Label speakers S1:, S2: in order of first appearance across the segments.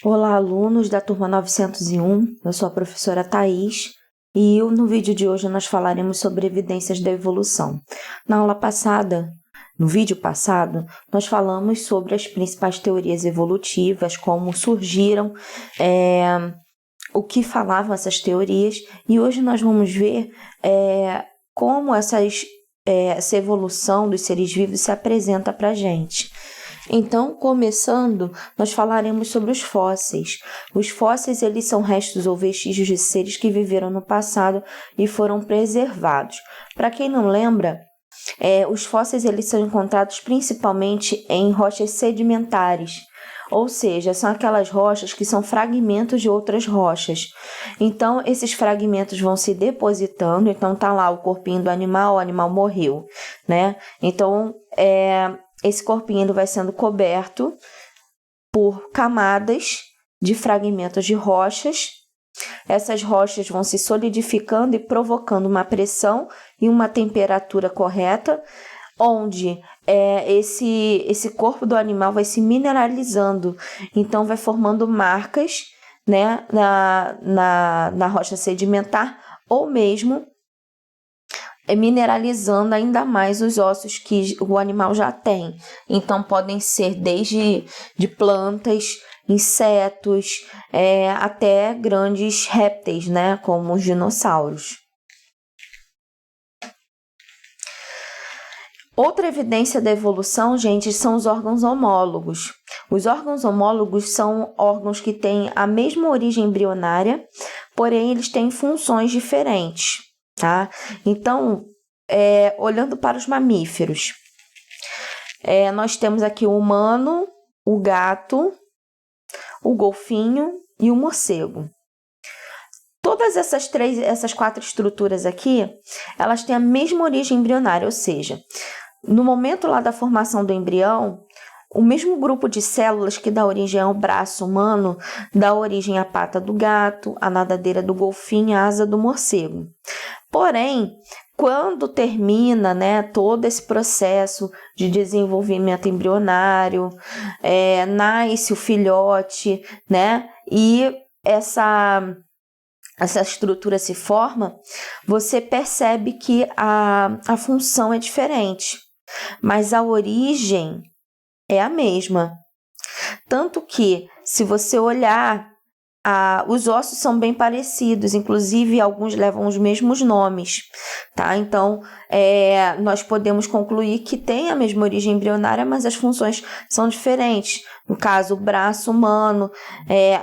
S1: Olá, alunos da turma 901, eu sou a professora Thaís e no vídeo de hoje nós falaremos sobre evidências da evolução. No vídeo passado, nós falamos sobre as principais teorias evolutivas, como surgiram, o que falavam essas teorias, e hoje nós vamos ver como essa evolução dos seres vivos se apresenta para a gente. Então, começando, nós falaremos sobre os fósseis. Os fósseis, eles são restos ou vestígios de seres que viveram no passado e foram preservados. Para quem não lembra, os fósseis eles são encontrados principalmente em rochas sedimentares, ou seja, são aquelas rochas que são fragmentos de outras rochas. Então, esses fragmentos vão se depositando, então tá lá o corpinho do animal, o animal morreu, né? Então, esse corpinho vai sendo coberto por camadas de fragmentos de rochas. Essas rochas vão se solidificando e provocando uma pressão e uma temperatura correta, onde esse corpo do animal vai se mineralizando. Então, vai formando marcas, né, na rocha sedimentar, ou mesmo mineralizando ainda mais os ossos que o animal já tem. Então, podem ser desde de plantas, insetos, até grandes répteis, né, como os dinossauros. Outra evidência da evolução, gente, são os órgãos homólogos. Os órgãos homólogos são órgãos que têm a mesma origem embrionária, porém eles têm funções diferentes, tá? Então, olhando para os mamíferos, nós temos aqui o humano, o gato, o golfinho e o morcego. Todas essas quatro estruturas aqui, elas têm a mesma origem embrionária, ou seja, no momento lá da formação do embrião, o mesmo grupo de células que dá origem ao braço humano, dá origem à pata do gato, à nadadeira do golfinho e à asa do morcego. Porém, quando termina, né, todo esse processo de desenvolvimento embrionário, nasce o filhote, né, e essa estrutura se forma, você percebe que a função é diferente, mas a origem é a mesma. Tanto que, se você olhar, os ossos são bem parecidos, inclusive alguns levam os mesmos nomes, tá? Então, nós podemos concluir que tem a mesma origem embrionária, mas as funções são diferentes. No caso, o braço humano,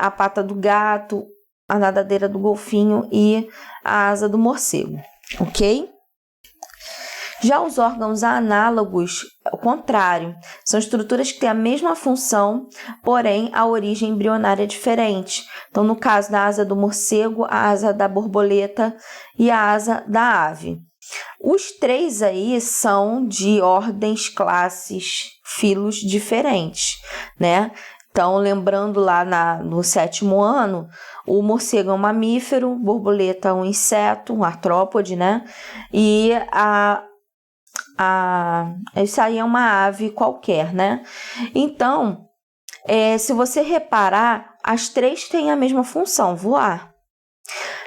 S1: a pata do gato, a nadadeira do golfinho e a asa do morcego, ok? Já os órgãos análogos, ao contrário, são estruturas que têm a mesma função, porém a origem embrionária é diferente. Então, no caso da asa do morcego, a asa da borboleta e a asa da ave. Os três aí são de ordens, classes, filos diferentes, né? Então, lembrando lá no 7º ano, o morcego é um mamífero, borboleta é um inseto, um artrópode, né? E isso aí é uma ave qualquer, né? Então, se você reparar, as três têm a mesma função, voar.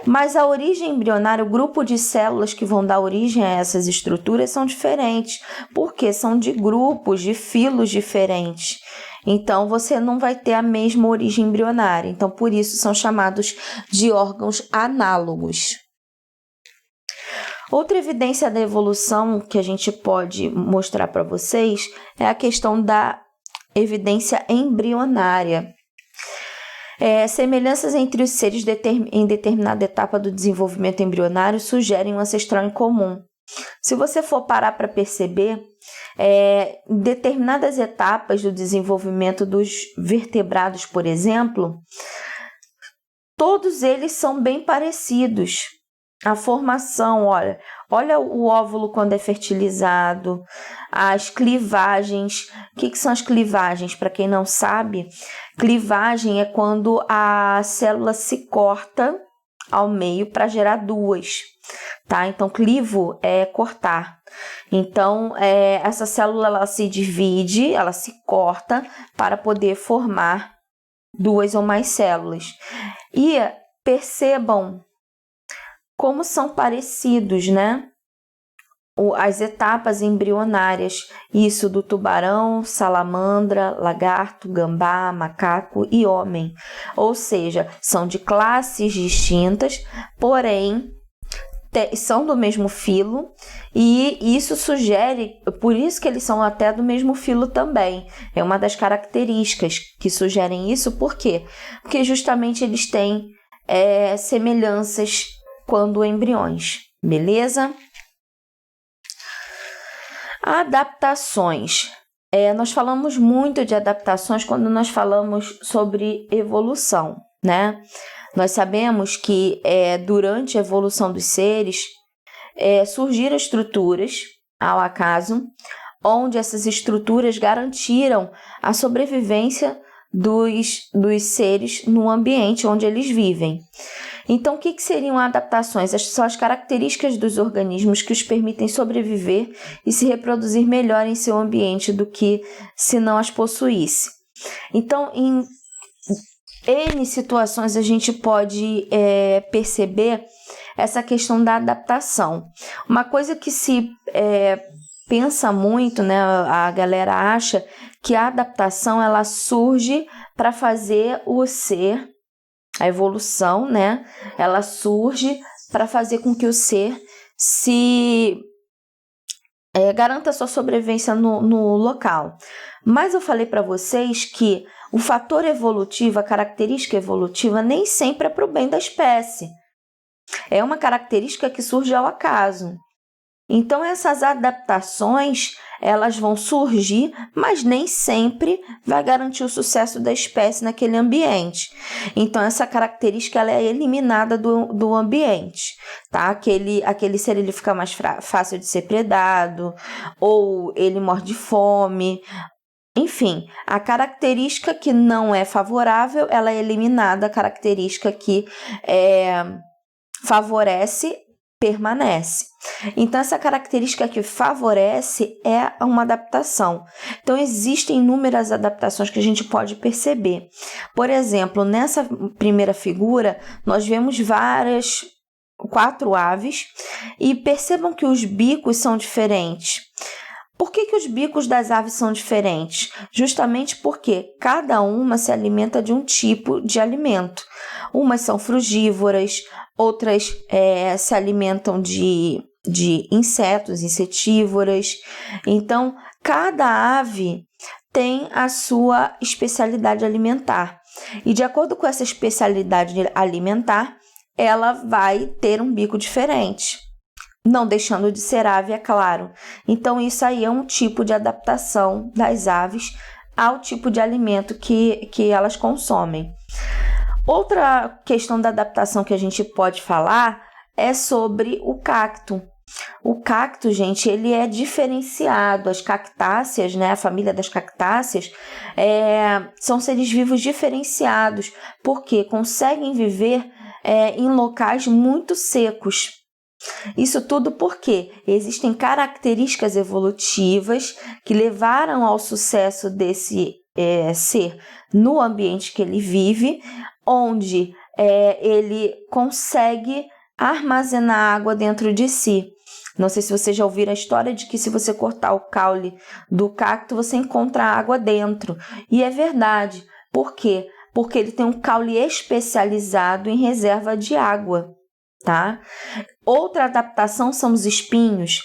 S1: Mas a origem embrionária, o grupo de células que vão dar origem a essas estruturas são diferentes, porque são de grupos, de filos diferentes. Então, você não vai ter a mesma origem embrionária. Então, por isso, são chamados de órgãos análogos. Outra evidência da evolução que a gente pode mostrar para vocês é a questão da evidência embrionária. Semelhanças entre os seres em determinada etapa do desenvolvimento embrionário sugerem um ancestral em comum. Se você for parar para perceber, em determinadas etapas do desenvolvimento dos vertebrados, por exemplo, todos eles são bem parecidos. A formação, olha o óvulo quando é fertilizado, as clivagens. O que são as clivagens? Para quem não sabe, clivagem é quando a célula se corta ao meio para gerar duas, tá? Então, clivo é cortar. Então, essa célula ela se divide, ela se corta para poder formar 2 ou mais células. E percebam como são parecidos, né? As etapas embrionárias, isso do tubarão, salamandra, lagarto, gambá, macaco e homem. Ou seja, são de classes distintas, porém são do mesmo filo, e isso sugere, por isso que eles são até do mesmo filo também. É uma das características que sugerem isso. Por quê? Porque justamente eles têm semelhanças quando embriões, beleza? Adaptações. Nós falamos muito de adaptações quando nós falamos sobre evolução, né? Nós sabemos que durante a evolução dos seres surgiram estruturas, ao acaso, onde essas estruturas garantiram a sobrevivência dos seres no ambiente onde eles vivem. Então, o que seriam adaptações? São as características dos organismos que os permitem sobreviver e se reproduzir melhor em seu ambiente do que se não as possuísse. Então, em N situações a gente pode perceber essa questão da adaptação. Uma coisa que se pensa muito, né? A galera acha que a adaptação ela surge para fazer o ser, a evolução, né? Ela surge para fazer com que o ser se garanta sua sobrevivência no local. Mas eu falei para vocês que o fator evolutivo, a característica evolutiva, nem sempre é para o bem da espécie. É uma característica que surge ao acaso. Então, essas adaptações, elas vão surgir, mas nem sempre vai garantir o sucesso da espécie naquele ambiente. Então, essa característica ela é eliminada do ambiente, tá? Aquele ser ele fica mais fácil de ser predado, ou ele morre de fome. Enfim, a característica que não é favorável, ela é eliminada, a característica que favorece, permanece. Então, essa característica que favorece é uma adaptação. Então, existem inúmeras adaptações que a gente pode perceber. Por exemplo, nessa primeira figura, nós vemos 4 aves, e percebam que os bicos são diferentes. Por que os bicos das aves são diferentes? Justamente porque cada uma se alimenta de um tipo de alimento. Umas são frugívoras, outras se alimentam de insetos, insetívoras. Então, cada ave tem a sua especialidade alimentar. E de acordo com essa especialidade alimentar, ela vai ter um bico diferente. Não deixando de ser ave, é claro. Então, isso aí é um tipo de adaptação das aves ao tipo de alimento que elas consomem. Outra questão da adaptação que a gente pode falar é sobre o cacto. O cacto, gente, ele é diferenciado. As cactáceas, né, a família das cactáceas, são seres vivos diferenciados, porque conseguem viver em locais muito secos. Isso tudo porque existem características evolutivas que levaram ao sucesso desse ser no ambiente que ele vive, onde ele consegue armazenar água dentro de si. Não sei se vocês já ouviram a história de que se você cortar o caule do cacto, você encontra água dentro. E é verdade. Por quê? Porque ele tem um caule especializado em reserva de água, tá? Outra adaptação são os espinhos.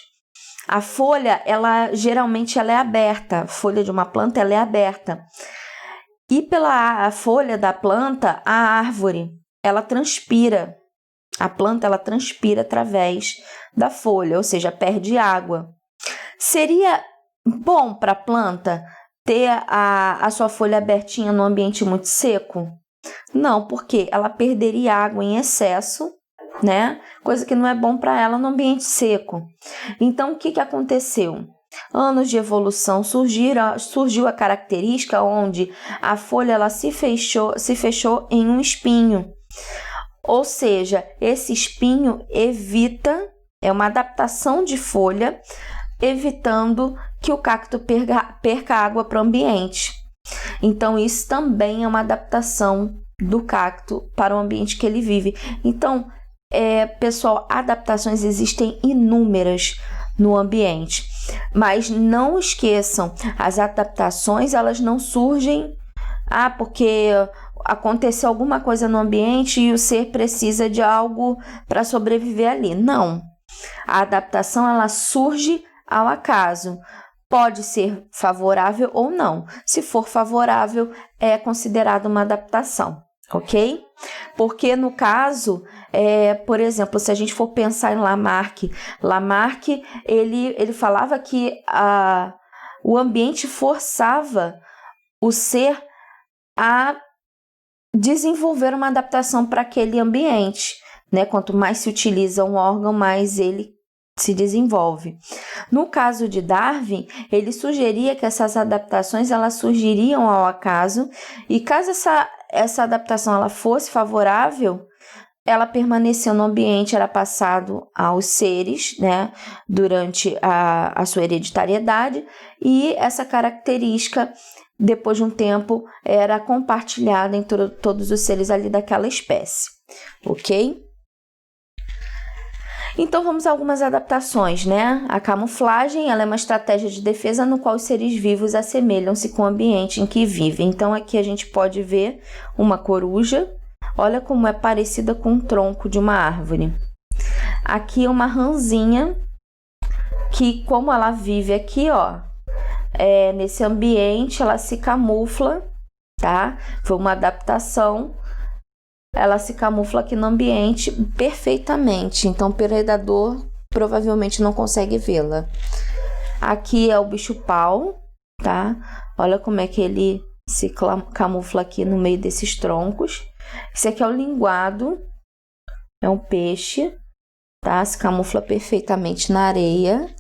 S1: A folha, geralmente ela é aberta. A folha de uma planta ela é aberta. E pela folha da planta, a árvore, ela transpira. A planta, ela transpira através da folha, ou seja, perde água. Seria bom para a planta ter a sua folha abertinha num ambiente muito seco? Não, porque ela perderia água em excesso, né? Coisa que não é bom para ela no ambiente seco. Então, o que aconteceu? Anos de evolução, surgiu a característica onde a folha ela se fechou em um espinho. Ou seja, esse espinho é uma adaptação de folha, evitando que o cacto perca água para o ambiente. Então, isso também é uma adaptação do cacto para o ambiente que ele vive. Então, pessoal, adaptações existem inúmeras no ambiente, mas não esqueçam, as adaptações elas não surgem porque aconteceu alguma coisa no ambiente e o ser precisa de algo para sobreviver ali. Não. A adaptação ela surge ao acaso. Pode ser favorável ou não. Se for favorável, é considerado uma adaptação, ok? Porque no caso, por exemplo, se a gente for pensar em Lamarck, ele falava que o ambiente forçava o ser a desenvolver uma adaptação para aquele ambiente, né? Quanto mais se utiliza um órgão, mais ele se desenvolve. No caso de Darwin, ele sugeria que essas adaptações elas surgiriam ao acaso e caso essa adaptação ela fosse favorável, ela permaneceu no ambiente, era passado aos seres, né, durante a sua hereditariedade e essa característica, depois de um tempo, era compartilhada entre todos os seres ali daquela espécie, ok? Então, vamos a algumas adaptações, né? A camuflagem, ela é uma estratégia de defesa no qual os seres vivos assemelham-se com o ambiente em que vivem. Então, aqui a gente pode ver uma coruja. Olha como é parecida com o tronco de uma árvore. Aqui uma ranzinha, que como ela vive aqui, nesse ambiente, ela se camufla, tá? Foi uma adaptação. Ela se camufla aqui no ambiente perfeitamente, então o predador provavelmente não consegue vê-la. Aqui é o bicho-pau, tá? Olha como é que ele se camufla aqui no meio desses troncos. Esse aqui é o linguado, é um peixe, tá? Se camufla perfeitamente na areia.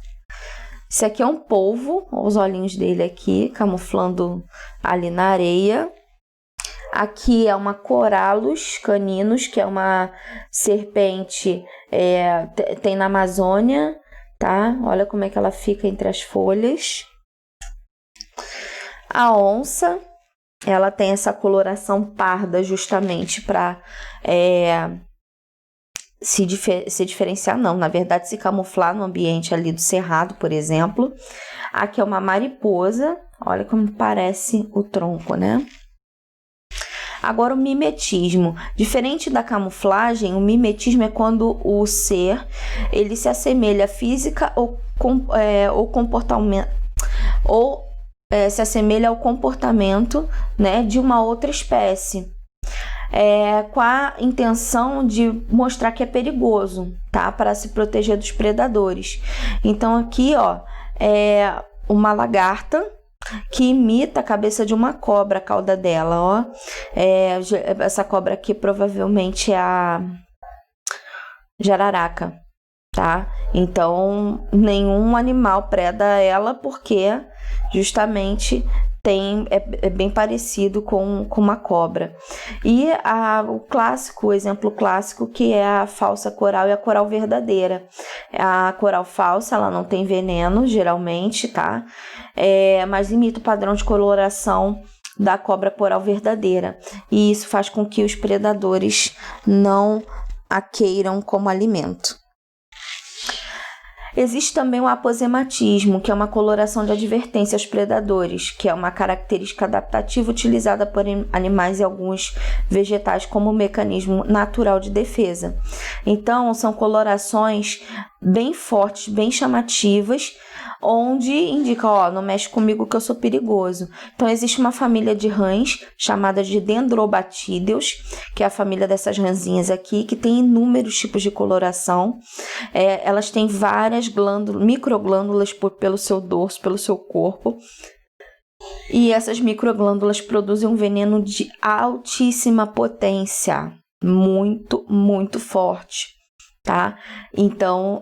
S1: Esse aqui é um polvo, olha os olhinhos dele aqui, camuflando ali na areia. Aqui é uma Corallus caninus, que é uma serpente, tem na Amazônia, tá? Olha como é que ela fica entre as folhas. A onça, ela tem essa coloração parda justamente para se diferenciar, não, na verdade se camuflar no ambiente ali do cerrado, por exemplo. Aqui é uma mariposa, olha como parece o tronco, né? Agora, o mimetismo. Diferente da camuflagem, o mimetismo é quando o ser ele se assemelha física ou comportamento, se assemelha ao comportamento, né, de uma outra espécie, com a intenção de mostrar que é perigoso, tá, para se proteger dos predadores. Então, aqui, é uma lagarta que imita a cabeça de uma cobra, a cauda dela, essa cobra aqui provavelmente é a jararaca, tá? Então, nenhum animal preda ela porque justamente é bem parecido com uma cobra. E o exemplo clássico, que é a falsa coral e a coral verdadeira. A coral falsa, ela não tem veneno, geralmente, tá? Mas imita o padrão de coloração da cobra coral verdadeira. E isso faz com que os predadores não a queiram como alimento. Existe também o aposematismo, que é uma coloração de advertência aos predadores, que é uma característica adaptativa utilizada por animais e alguns vegetais como mecanismo natural de defesa. Então, são colorações bem fortes, bem chamativas, onde indica, não mexe comigo que eu sou perigoso. Então, existe uma família de rãs chamada de Dendrobatídeos, que é a família dessas rãzinhas aqui, que tem inúmeros tipos de coloração. Elas têm várias microglândulas pelo seu dorso, pelo seu corpo. E essas microglândulas produzem um veneno de altíssima potência, muito, muito forte. Tá? Então,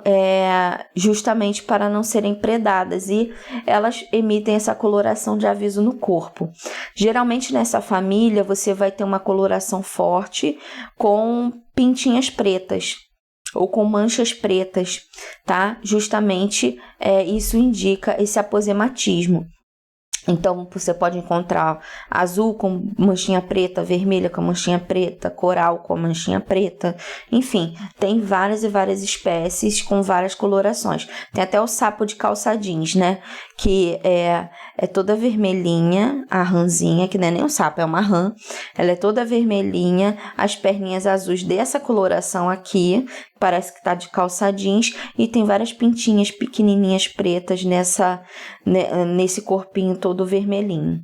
S1: justamente para não serem predadas, e elas emitem essa coloração de aviso no corpo. Geralmente nessa família você vai ter uma coloração forte com pintinhas pretas ou com manchas pretas, tá? Justamente isso indica esse aposematismo. Então, você pode encontrar azul com manchinha preta, vermelha com manchinha preta, coral com manchinha preta. Enfim, tem várias e várias espécies com várias colorações. Tem até o sapo de calça jeans, né? Que é toda vermelhinha, a rãzinha, que não é nem um sapo, é uma rã. Ela é toda vermelhinha, as perninhas azuis dessa coloração aqui, parece que tá de calça jeans, e tem várias pintinhas pequenininhas pretas nesse corpinho todo vermelhinho.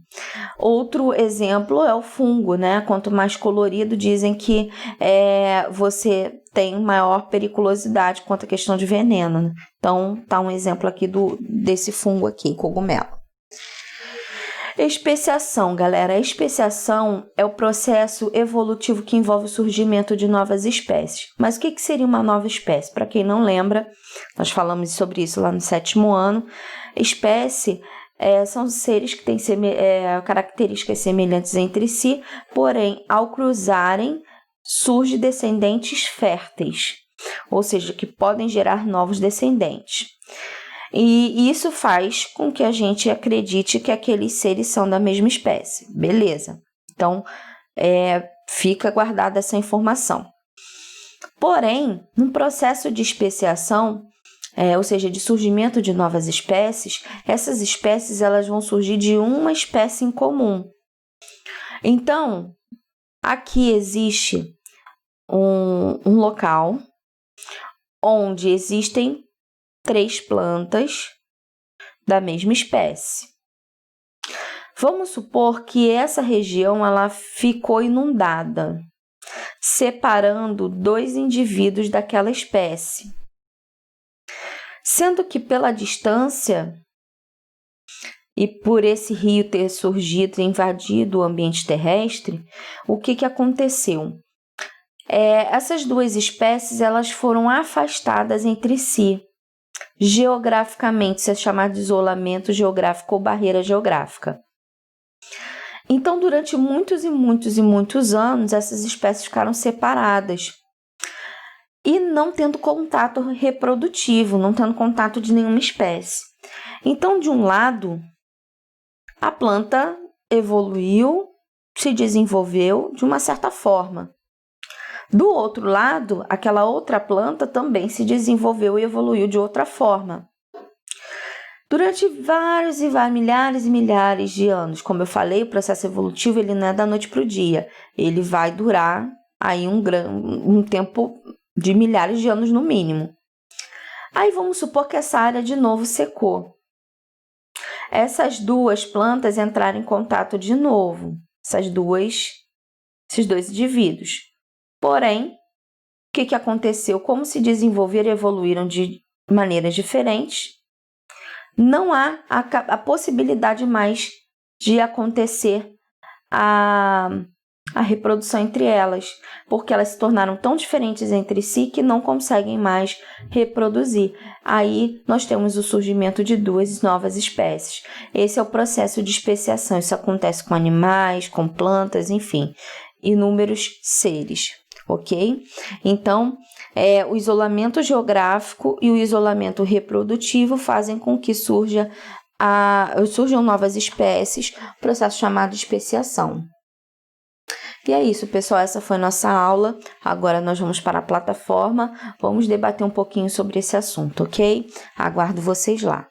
S1: Outro exemplo é o fungo, né? Quanto mais colorido, dizem que você tem maior periculosidade quanto à questão de veneno, né? Então, tá um exemplo aqui desse fungo aqui, cogumelo. Especiação, galera. A especiação é o processo evolutivo que envolve o surgimento de novas espécies. Mas o que seria uma nova espécie? Para quem não lembra, nós falamos sobre isso lá no 7º ano. Espécie são seres que têm características semelhantes entre si, porém, ao cruzarem, surgem descendentes férteis, ou seja, que podem gerar novos descendentes. E isso faz com que a gente acredite que aqueles seres são da mesma espécie. Beleza. Então, fica guardada essa informação. Porém, no processo de especiação, ou seja, de surgimento de novas espécies, essas espécies elas vão surgir de uma espécie em comum. Então, aqui existe um local onde existem 3 plantas da mesma espécie. Vamos supor que essa região ela ficou inundada, separando 2 indivíduos daquela espécie. Sendo que pela distância e por esse rio ter surgido e invadido o ambiente terrestre, o que aconteceu? Essas 2 espécies elas foram afastadas entre si. Geograficamente, isso é chamado de isolamento geográfico ou barreira geográfica. Então, durante muitos e muitos e muitos anos, essas espécies ficaram separadas e não tendo contato reprodutivo, não tendo contato de nenhuma espécie. Então, de um lado, a planta evoluiu, se desenvolveu de uma certa forma. Do outro lado, aquela outra planta também se desenvolveu e evoluiu de outra forma. Durante vários e milhares e milhares de anos, como eu falei, o processo evolutivo ele não é da noite para o dia. Ele vai durar aí um tempo de milhares de anos no mínimo. Aí vamos supor que essa área de novo secou. Essas 2 plantas entraram em contato de novo, esses 2 indivíduos. Porém, o que aconteceu? Como se desenvolveram e evoluíram de maneiras diferentes, não há a possibilidade mais de acontecer a reprodução entre elas, porque elas se tornaram tão diferentes entre si que não conseguem mais reproduzir. Aí nós temos o surgimento de 2 novas espécies. Esse é o processo de especiação. Isso acontece com animais, com plantas, enfim, inúmeros seres. Ok? Então, o isolamento geográfico e o isolamento reprodutivo fazem com que surjam novas espécies, processo chamado de especiação. E é isso, pessoal, essa foi nossa aula. Agora nós vamos para a plataforma, vamos debater um pouquinho sobre esse assunto, ok? Aguardo vocês lá.